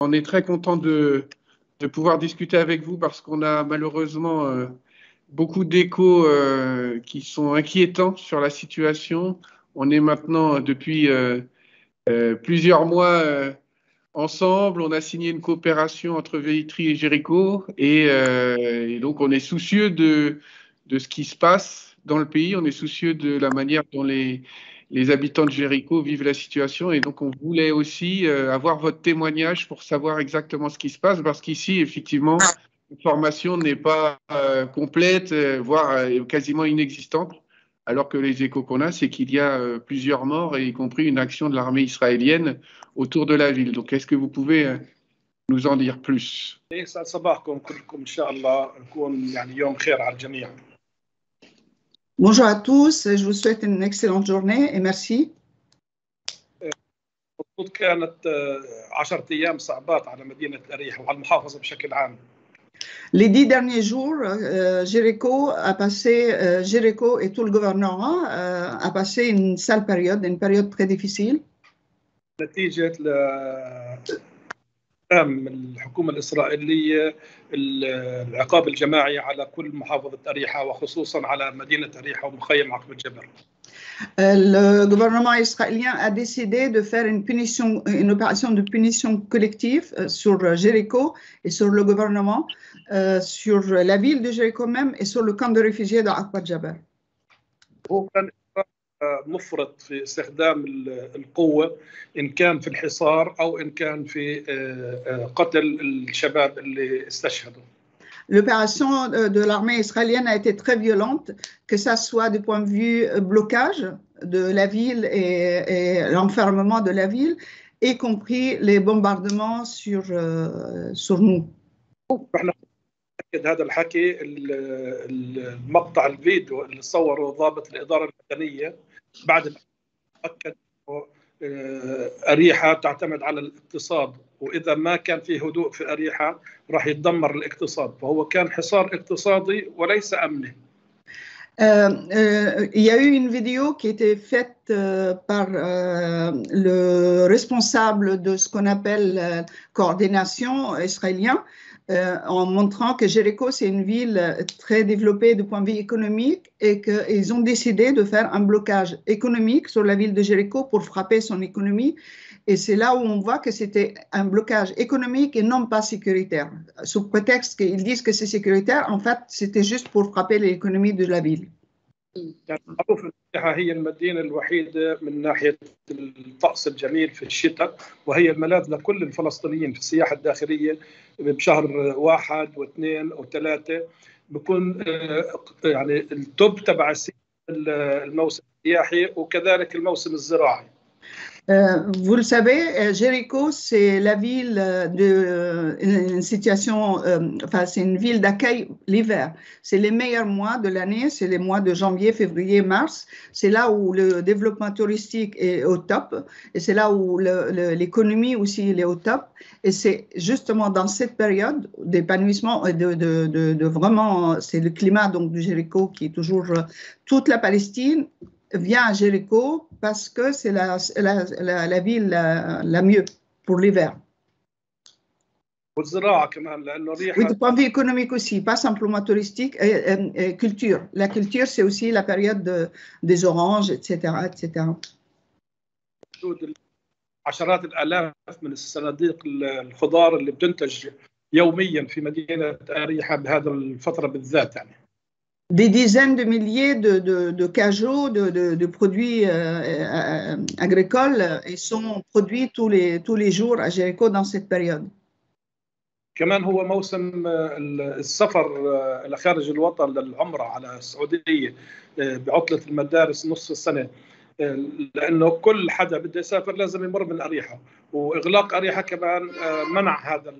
On est très content de pouvoir discuter avec vous parce qu'on a malheureusement beaucoup d'échos qui sont inquiétants sur la situation. On est maintenant depuis plusieurs mois ensemble. On a signé une coopération entre Velletri et Jéricho et donc on est soucieux de ce qui se passe dans le pays. On est soucieux de la manière dont les habitants de Jéricho vivent la situation et donc on voulait aussi avoir votre témoignage pour savoir exactement ce qui se passe parce qu'ici, effectivement, l'information n'est pas complète, voire quasiment inexistante, alors que les échos qu'on a, c'est qu'il y a plusieurs morts, y compris une action de l'armée israélienne autour de la ville. Donc, est-ce que vous pouvez nous en dire plus? يسعد صباحكم كلكم إن شاء الله نكون يعني يوم خير على الجميع. Bonjour à tous, je vous souhaite une excellente journée et merci. كانت 10 أيام صعبات على مدينة أريحا وعلى المحافظة بشكل عام. Les 10 derniers jours, Jéricho et tout le gouvernement a passé une sale période, une période très difficile. نتيجة الحكومة الإسرائيلية العقاب الجماعي على كل محافظة أريحا وخصوصا على مدينة أريحا ومخيم عقب الجبل. Le gouvernement israélien a décidé de faire une opération de punition collective sur Jéricho et sur le gouvernement, sur la ville de Jéricho même et sur le camp de réfugiés de Aqba Jabal. مفرط في استخدام القوة إن كان في الحصار أو إن كان في قتل الشباب اللي استشهدوا. L'opération de l'armée israélienne a été très violente, que ça soit du point de vue blocage de la ville et l'enfermement de la ville, y compris les bombardements sur nous. هذا الحكي المقطع الفيديو اللي صوره ضابط الإدارة المدنية بعد أكد أريحا تعتمد على الاقتصاد وإذا ما كان في هدوء في أريحا راح يتدمر الاقتصاد فهو كان حصار اقتصادي وليس أمني. Il y a eu une vidéo qui était faite par le responsable de ce qu'on appelle coordination israélien en montrant que Jéricho, c'est une ville très développée du point de vue économique et qu'ils ont décidé de faire un blocage économique sur la ville de Jéricho pour frapper son économie. Et c'est là où on voit que c'était un blocage économique et non pas sécuritaire. Sous prétexte qu'ils disent que c'est sécuritaire, en fait, c'était juste pour frapper l'économie de la ville. هي المدينة الوحيدة من ناحية الطقس الجميل في الشتاء وهي الملاذ لكل الفلسطينيين في السياحة الداخلية بشهر 1 و2 و3 بكون يعني التوب تبع الموسم السياحي وكذلك الموسم الزراعي. Vous le savez, Jéricho, c'est la ville une situation, c'est une ville d'accueil l'hiver. C'est les meilleurs mois de l'année, c'est les mois de janvier, février, mars. C'est là où le développement touristique est au top et c'est là où l'économie aussi est au top. Et c'est justement dans cette période d'épanouissement et de vraiment, c'est le climat donc du Jéricho qui est toujours toute la Palestine vient à Jéricho parce que c'est la ville la mieux pour l'hiver. Oui, du point de vue économique aussi, pas simplement touristique, et culture. La culture, c'est aussi la période des oranges, etc., etc. عشرات الآلاف من الصناديق الخضار اللي بتنتج يوميا في مدينة أريحا بهذا الفترة بالذات يعني. Des dizaines de milliers de cajots, de produits agricoles sont produits tous les jours à Jéricho dans cette période. كمان هو موسم السفر إلى خارج الوطن للعمرة على السعودية بعطلة المدارس نصف السنة لأنه كل حدا بده يسافر لازم يمر من أريحا وإغلاق أريحا كمان منع هذا.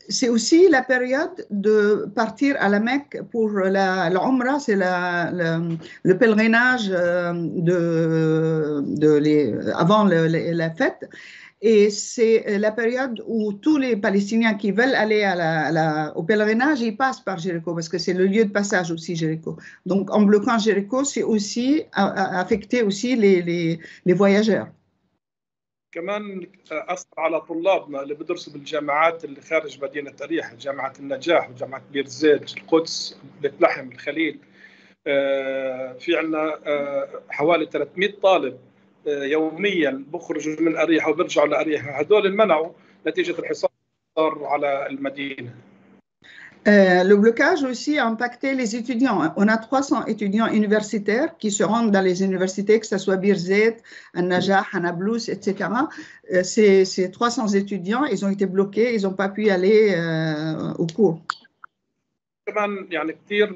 C'est aussi la période de partir à la Mecque pour la Umrah, c'est le pèlerinage avant la fête. Et c'est la période où tous les Palestiniens qui veulent aller au pèlerinage, ils passent par Jéricho parce que c'est le lieu de passage aussi, Jéricho. Donc en bloquant Jéricho, c'est aussi affecter aussi les voyageurs. كمان أثر على طلابنا اللي بدرسوا بالجامعات اللي خارج مدينة أريحا، جامعة النجاح وجامعة بير زيت، القدس، بيت لحم، الخليل. في عندنا حوالي 300 طالب يوميا بخرجوا من أريحا وبرجعوا لأريحا، هذول المنعوا نتيجة الحصار على المدينة. Le blocage aussi a impacté les étudiants. On a 300 étudiants universitaires qui se rendent dans les universités, que ce soit Birzeit, An-Najah, Nablus, etc. Ces 300 étudiants, ils ont été bloqués, ils n'ont pas pu aller au cours. كمان يعني كثير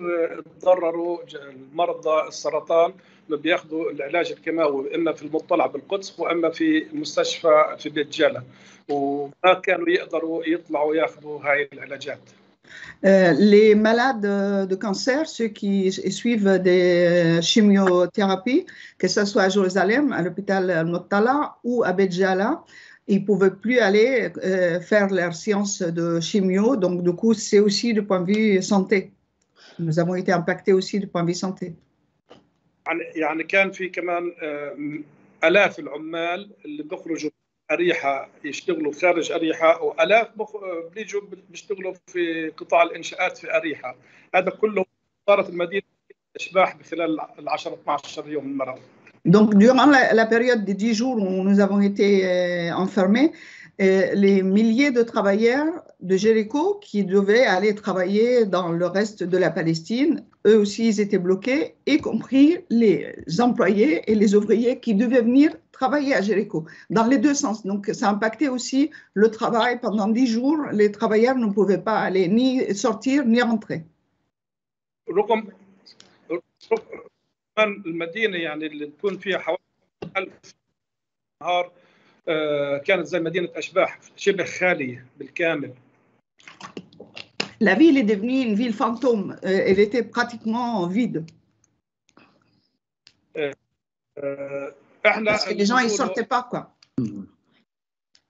تضرروا المرضى السرطان اللي بياخذوا العلاج الكيماوي اما في المطلع بالقدس واما في مستشفى في بيت جاله، وما كانوا يقدروا يطلعوا ياخذوا هاي العلاجات. Les malades de cancer, ceux qui suivent des chimiothérapies, que ce soit à Jérusalem, à l'hôpital Al-Muttala ou à Bet Jala, ils ne pouvaient plus aller faire leur séance de chimio. Donc, du coup, c'est aussi du point de vue santé. Nous avons été impactés aussi du point de vue santé. يعني كان في كمان آلاف العمال اللي بيخرجوا أريحا يشتغلوا خارج أريحا، وآلاف بيجوا بيشتغلوا في قطاع الإنشاءات في أريحا. هذا كله صارت المدينة أشباح بخلال 10-12 يوم المرض. Donc, durant la période des 10 jours où nous avons été enfermés, les milliers de travailleurs de Jéricho qui devaient aller travailler dans le reste de la Palestine, eux aussi, ils étaient bloqués, y compris les employés et les ouvriers qui devaient venir travailler à Jéricho, dans les deux sens. Donc, ça impactait aussi le travail. Pendant 10 jours, les travailleurs ne pouvaient pas aller ni sortir ni rentrer. المدينة يعني اللي تكون فيها حوالي 1000 نهار كانت زي مدينة أشباح شبه خالية بالكامل. La ville est devenue une ville fantôme. Elle était pratiquement vide. Parce que les gens ils sortaient pas quoi.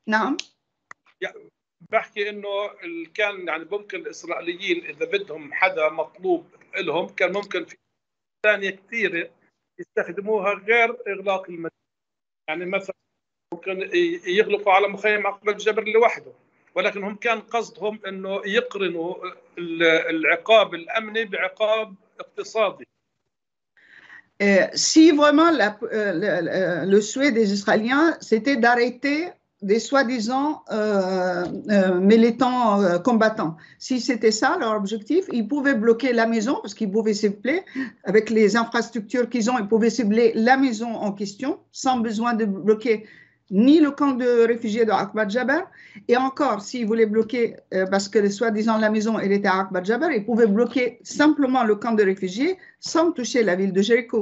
نعم. بحكي إنه كان يعني ممكن الإسرائيليين إذا بدهم حدا مطلوب لهم كان ممكن في ثانية كثيرة يستخدموها غير إغلاق المدينة. يعني مثلا ممكن يغلقوا على مخيم عقبة الجبر لوحده، ولكن هم كان قصدهم إنه يقرنوا العقاب الأمني بعقاب اقتصادي. Si vraiment le souhait des Israéliens, c'était d'arrêter des soi-disant militants combattants. Si c'était ça leur objectif, ils pouvaient bloquer la maison parce qu'ils pouvaient cibler, avec les infrastructures qu'ils ont, ils pouvaient cibler la maison en question sans besoin de bloquer ni le camp de réfugiés de Aqba Jaber, et encore, s'ils voulaient bloquer, parce que soi-disant la maison elle était à Aqba Jaber, ils pouvaient bloquer simplement le camp de réfugiés sans toucher la ville de Jéricho.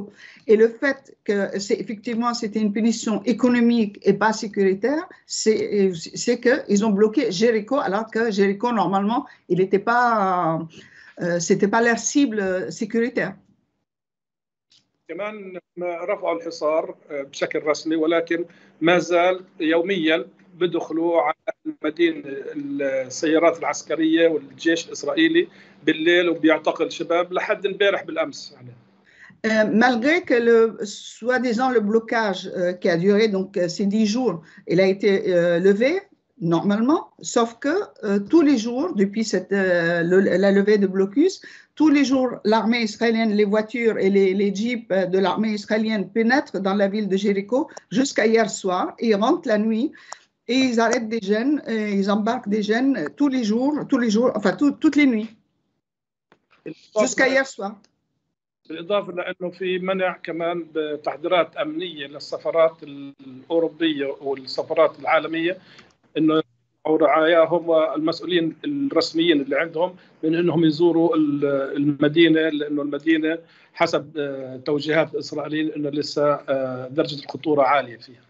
Et le fait que effectivement c'était une punition économique et pas sécuritaire, c'est qu'ils ont bloqué Jéricho, alors que Jéricho normalement il n'était pas, c'était pas leur cible sécuritaire. كمان رفعوا الحصار بشكل رسمي، ولكن ما زال يوميا بدخلوا على المدينة السيارات العسكرية والجيش الإسرائيلي بالليل وبيعتقل شباب لحد امبارح بالأمس. Malgré que soi-disant le blocage qui a duré donc ces 10 jours, il a été levé normalement, sauf que tous les jours, depuis la levée de blocus, tous les jours, l'armée israélienne, les voitures et les jeeps de l'armée israélienne pénètrent dans la ville de Jéricho jusqu'à hier soir. Ils rentrent la nuit et ils arrêtent des jeunes, et ils embarquent des jeunes tous les jours, enfin toutes les nuits, jusqu'à hier soir. بالإضافة لأنه في منع كمان بتحذيرات أمنية للسفارات الأوروبية والسفارات العالمية إنه رعاياهم والمسؤولين الرسميين اللي عندهم من إنهم يزوروا المدينة، لأنه المدينة حسب توجيهات الإسرائيليين إنه لسه درجة الخطورة عالية فيها.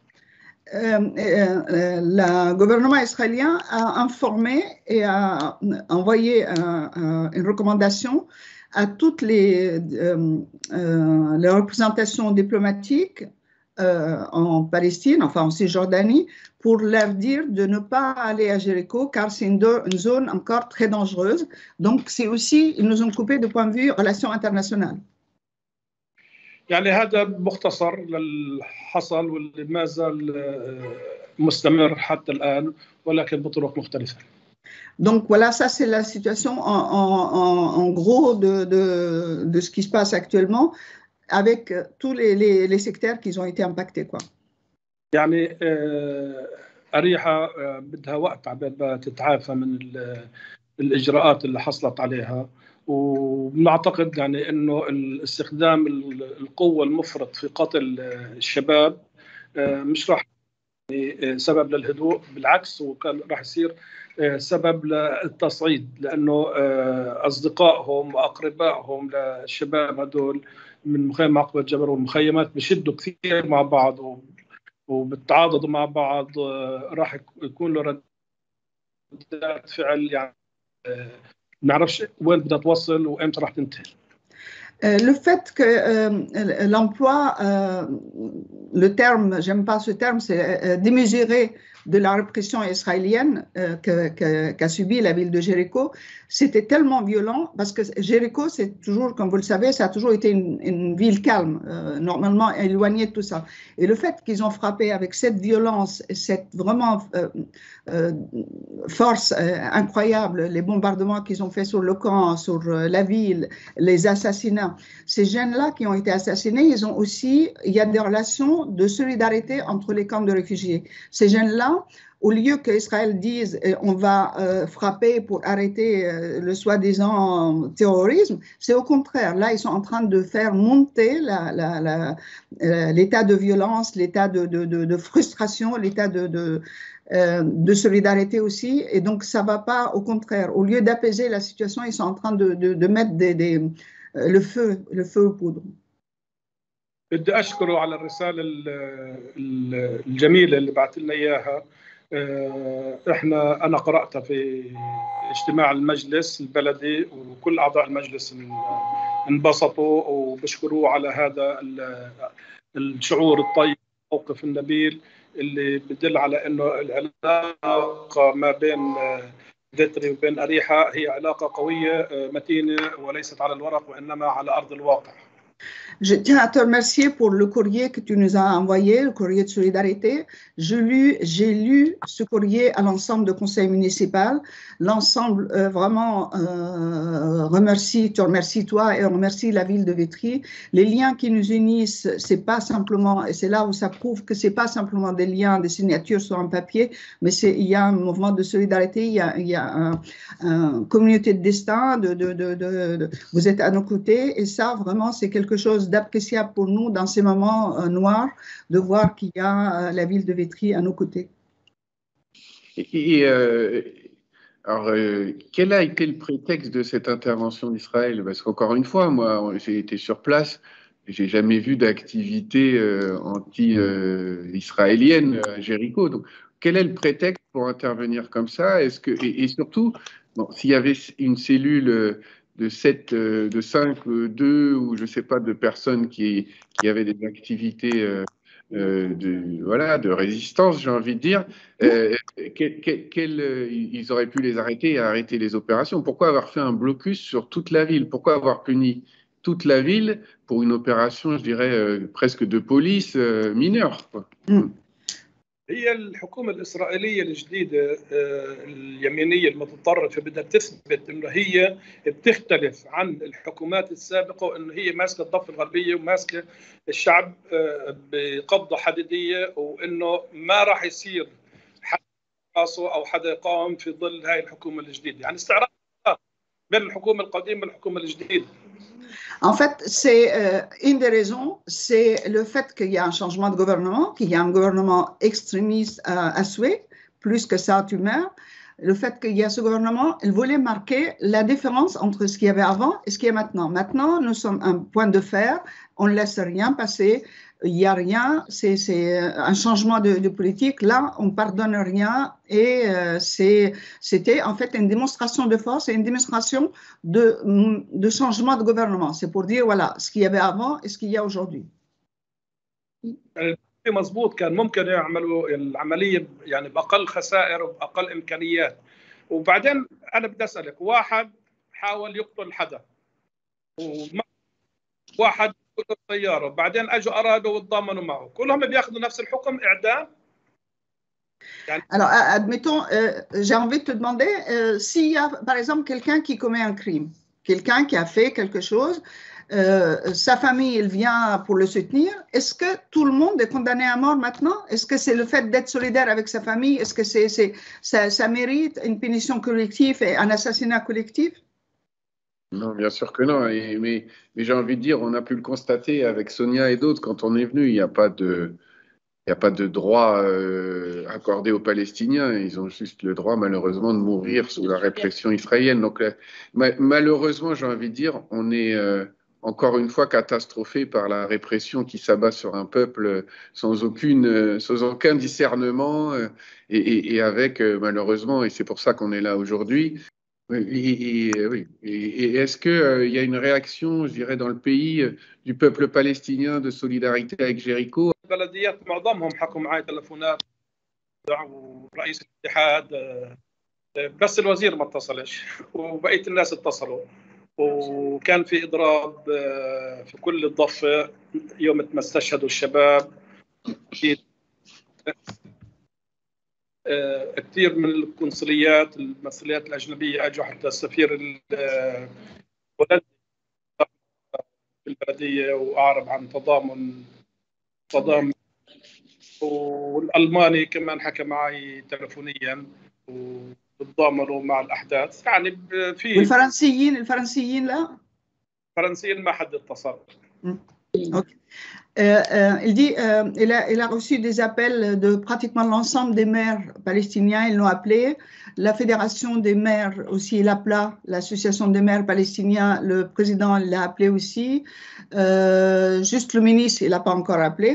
Le gouvernement israélien a informé et a envoyé une recommandation à toutes les représentations diplomatiques en Palestine, enfin en Cisjordanie, pour leur dire de ne pas aller à Jéricho car c'est une zone encore très dangereuse. Donc c'est aussi, ils nous ont coupé de point de vue relations internationales. يعني هذا مختصر للحصل واللي ما زال مستمر حتى الآن ولكن بطرق مختلفة. Donc voilà, ça c'est la situation en gros de ce qui se passe actuellement avec tous les secteurs qui ont été impactés, quoi. يعني أريحة بدها وقت عبال تتعافى من الإجراءات اللي حصلت عليها، وبنعتقد يعني إنه استخدام القوة المفرط في قتل الشباب مش راح سبب للهدوء، بالعكس وكان راح يصير سبب للتصعيد، لأنه أصدقائهم وأقربائهم للشباب هدول من مخيم عقبة الجبل والمخيمات بشدوا كثير مع بعض وبتعاضدوا مع بعض، راح يكون له ردات فعل يعني ما نعرفش وين بدها توصل وإمتى راح تنتهي. Le fait que l'emploi, le terme, j'aime pas ce terme, c'est démesuré de la répression israélienne qu'a subi la ville de Jéricho, c'était tellement violent parce que Jéricho, c'est toujours, comme vous le savez, ça a toujours été une ville calme, normalement éloignée de tout ça. Et le fait qu'ils ont frappé avec cette violence, cette vraiment force incroyable, les bombardements qu'ils ont fait sur le camp, sur la ville, les assassinats, ces jeunes-là qui ont été assassinés, il y a des relations de solidarité entre les camps de réfugiés. Ces jeunes-là, au lieu qu'Israël dise on va frapper pour arrêter le soi-disant terrorisme, c'est au contraire. Là, ils sont en train de faire monter l'état de violence, l'état de frustration, l'état de solidarité aussi. Et donc, ça ne va pas, au contraire. Au lieu d'apaiser la situation, ils sont en train de mettre le feu aux poudres. بدي أشكره على الرسالة الجميلة اللي بعث لنا إياها. أنا قرأتها في اجتماع المجلس البلدي وكل أعضاء المجلس انبسطوا وبشكروه على هذا الشعور الطيب، الموقف النبيل اللي بدل على إنه العلاقة ما بين فيتري وبين أريحة هي علاقة قوية متينة وليست على الورق وإنما على أرض الواقع. Je tiens à te remercier pour le courrier que tu nous as envoyé, le courrier de solidarité. J'ai lu ce courrier à l'ensemble du conseil municipal. L'ensemble vraiment te remercie toi et remercie la ville de Vitry. Les liens qui nous unissent, c'est pas simplement, et c'est là où ça prouve que c'est pas simplement des liens, des signatures sur un papier, mais il y a un mouvement de solidarité, il y a une communauté de destin, vous êtes à nos côtés, et ça vraiment c'est quelque chose d'appréciable pour nous dans ces moments noirs, de voir qu'il y a la ville de Vitry à nos côtés. Alors, quel a été le prétexte de cette intervention d'Israël? Parce qu'encore une fois, moi, j'ai été sur place, j'ai jamais vu d'activité anti-israélienne à Jéricho. Donc, quel est le prétexte pour intervenir comme ça? Et surtout, bon, s'il y avait une cellule de 5, 2 ou je sais pas de personnes qui avaient des activités de résistance, j'ai envie de dire, ils auraient pu les arrêter et arrêter les opérations. Pourquoi avoir fait un blocus sur toute la ville? Pourquoi avoir puni toute la ville pour une opération, je dirais, presque de police mineure, quoi. هي الحكومة الإسرائيلية الجديدة اليمينية المتطرفة بدها تثبت إنه هي بتختلف عن الحكومات السابقة، وإنه هي ماسكة الضفة الغربية وماسكة الشعب بقبضة حديدية، وإنه ما راح يصير حد راسه أو حدا يقاوم في ظل هاي الحكومة الجديدة. يعني استعراض بين الحكومة القديمة والحكومة الجديدة. En fait, c'est une des raisons, c'est le fait qu'il y a un changement de gouvernement, qu'il y a un gouvernement extrémiste à souhait, plus que ça tu meurs. Le fait qu'il y a ce gouvernement, il voulait marquer la différence entre ce qu'il y avait avant et ce qu'il y a maintenant. Maintenant, nous sommes un point de fer, on ne laisse rien passer, il n'y a rien, c'est un changement de politique. Là, on ne pardonne rien et c'était en fait une démonstration de force et une démonstration de changement de gouvernement. C'est pour dire, voilà, ce qu'il y avait avant et ce qu'il y a aujourd'hui. مظبوط، كان ممكن يعملوا العملية يعني بأقل خسائر وبأقل إمكانيات. وبعدين أنا بدي أسألك، واحد حاول يقتل حدا، واحد يقتل طيارة، بعدين أجوا أرادوا وتضامنوا معه، كلهم بياخذوا نفس الحكم إعدام؟ Alors, admettons, j'ai envie de te demander s'il y a, par exemple, quelqu'un qui commet un crime, quelqu'un qui a fait quelque chose, sa famille, elle vient pour le soutenir. Est-ce que tout le monde est condamné à mort maintenant? Est-ce que c'est le fait d'être solidaire avec sa famille? Est-ce que ça mérite une punition collective et un assassinat collectif? Non, bien sûr que non. Mais j'ai envie de dire, on a pu le constater avec Sonia et d'autres quand on est venu. Il n'y a pas de droit accordé aux Palestiniens. Ils ont juste le droit, malheureusement, de mourir sous la répression israélienne. Donc, malheureusement, j'ai envie de dire, on est encore une fois catastrophé par la répression qui s'abat sur un peuple sans aucun discernement et avec, malheureusement, et c'est pour ça qu'on est là aujourd'hui. Oui, oui. Et est-ce qu'il y a une réaction, je dirais, dans le pays du peuple palestinien de solidarité avec Jéricho? البلديات معظمهم حكوا معي تلفونات ورئيس الاتحاد، بس الوزير ما اتصلش وبقيه الناس اتصلوا، وكان في اضراب في كل الضفه يوم ما استشهدوا الشباب. كثير من القنصليات المسؤوليات الاجنبيه اجوا، حتى السفير الهولندي في البلديه واعرب عن تضامن والألماني كمان حكى معي تلفونيا وتضامنوا مع الأحداث. يعني في الفرنسيين لا؟ الفرنسيين ما حد اتصل. Okay. Il dit il a reçu des appels de pratiquement l'ensemble des maires palestiniens. Ils l'ont appelé. La fédération des maires aussi l'appela, l'association des maires palestiniens. Le président l'a appelé aussi. Juste le ministre, il n'a pas encore appelé.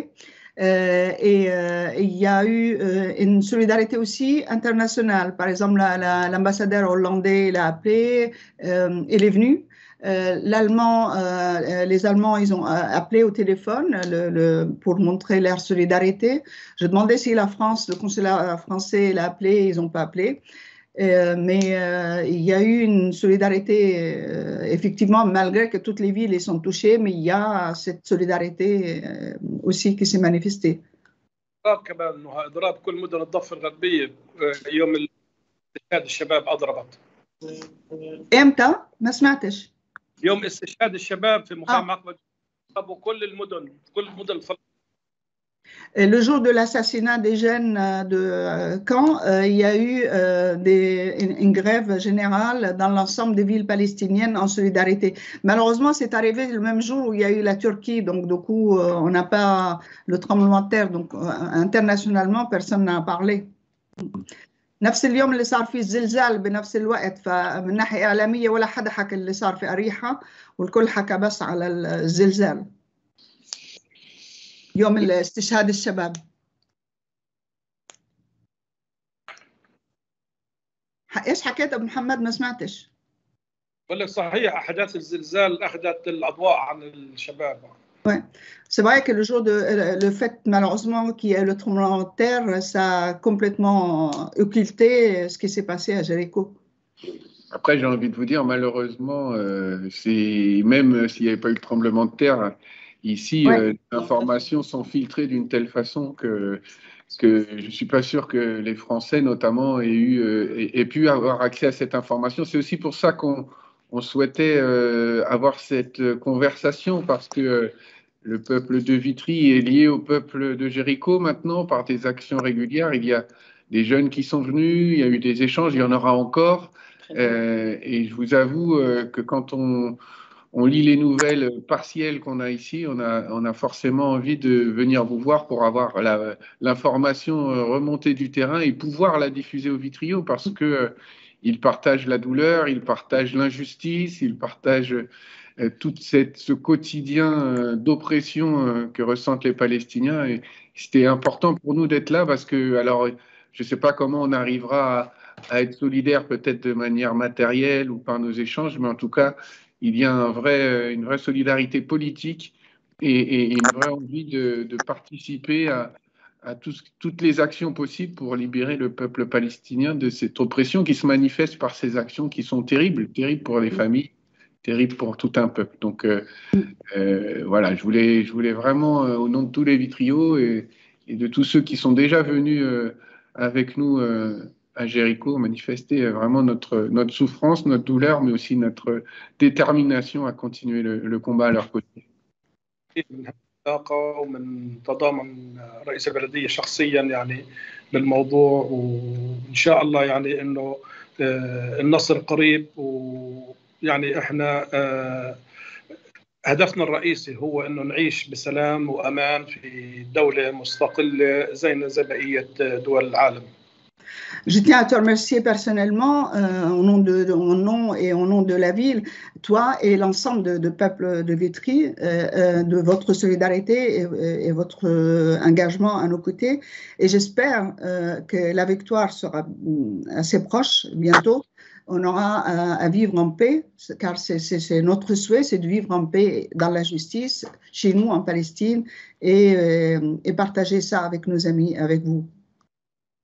Il y a eu une solidarité aussi internationale. Par exemple, l'ambassadeur hollandais l'a appelé. Il est venu. Les Allemands, ils ont appelé au téléphone pour montrer leur solidarité. Je demandais si la France, le consulat français l'a appelé, ils n'ont pas appelé. Mais il y a eu une solidarité, effectivement, malgré que toutes les villes sont touchées, mais il y a cette solidarité aussi qui s'est manifestée. كمان اضراب كل مدن الضفه الغربيه يوم استشهاد الشباب اضربت. امتى؟ ما سمعتش. يوم استشهاد الشباب في مخيم عقبة ضربوا كل المدن الفلسطينية. Le jour de l'assassinat des jeunes de Caen, il y a eu une grève générale dans l'ensemble des villes palestiniennes en solidarité. Malheureusement, c'est arrivé le même jour où il y a eu la Turquie, donc du coup, on n'a pas le tremblement de terre. Donc, internationalement, personne n'a parlé. نفس اليوم اللي صار فيه الزلزال بنفس الوقت، فمن ناحية إعلامية ولا حدا حكى اللي صار في أريحة، والكل حكى بس على الزلزال يوم استشهاد الشباب. إيش حكيت أبو محمد؟ ما سمعتش. بقول لك صحيح، أحداث الزلزال أخذت الأضواء عن الشباب. Ouais. C'est vrai que le fait malheureusement qu'il y ait le tremblement de terre, ça a complètement occulté ce qui s'est passé à Jéricho. Après, j'ai envie de vous dire, malheureusement, même s'il n'y avait pas eu le tremblement de terre, ici, les informations sont filtrées d'une telle façon que je ne suis pas sûr que les Français, notamment, aient pu avoir accès à cette information. C'est aussi pour ça qu'on souhaitait avoir cette conversation, parce que le peuple de Vitry est lié au peuple de Jéricho maintenant par des actions régulières. Il y a des jeunes qui sont venus, il y a eu des échanges, il y en aura encore. Et je vous avoue que quand on lit les nouvelles partielles qu'on a ici, on a forcément envie de venir vous voir pour avoir l'information remontée du terrain et pouvoir la diffuser aux Vitriots, parce que ils partagent la douleur, ils partagent l'injustice, ils partagent tout ce quotidien d'oppression que ressentent les Palestiniens. Et c'était important pour nous d'être là, parce que, alors, je ne sais pas comment on arrivera à être solidaire, peut-être de manière matérielle ou par nos échanges, mais en tout cas, il y a une vraie solidarité politique et une vraie envie de participer à toutes les actions possibles pour libérer le peuple palestinien de cette oppression qui se manifeste par ces actions qui sont terribles pour les familles, terribles pour tout un peuple. Donc voilà, je voulais vraiment, au nom de tous les Vitriots et de tous ceux qui sont déjà venus avec nous à Jéricho, manifester vraiment notre souffrance, notre douleur, mais aussi notre détermination à continuer le combat à leur côté. ومن تضامن رئيس البلدية شخصيا يعني للموضوع، وإن شاء الله يعني إنه النصر قريب. ويعني إحنا هدفنا الرئيسي هو إنه نعيش بسلام وأمان في دولة مستقلة زينا زي بقية دول العالم. Je tiens à te remercier personnellement au nom et au nom de la ville, toi et l'ensemble de peuple de Vitry, de votre solidarité et votre engagement à nos côtés. Et j'espère que la victoire sera assez proche bientôt. On aura à vivre en paix, car c'est notre souhait, c'est de vivre en paix dans la justice, chez nous en Palestine, et partager ça avec nos amis, avec vous.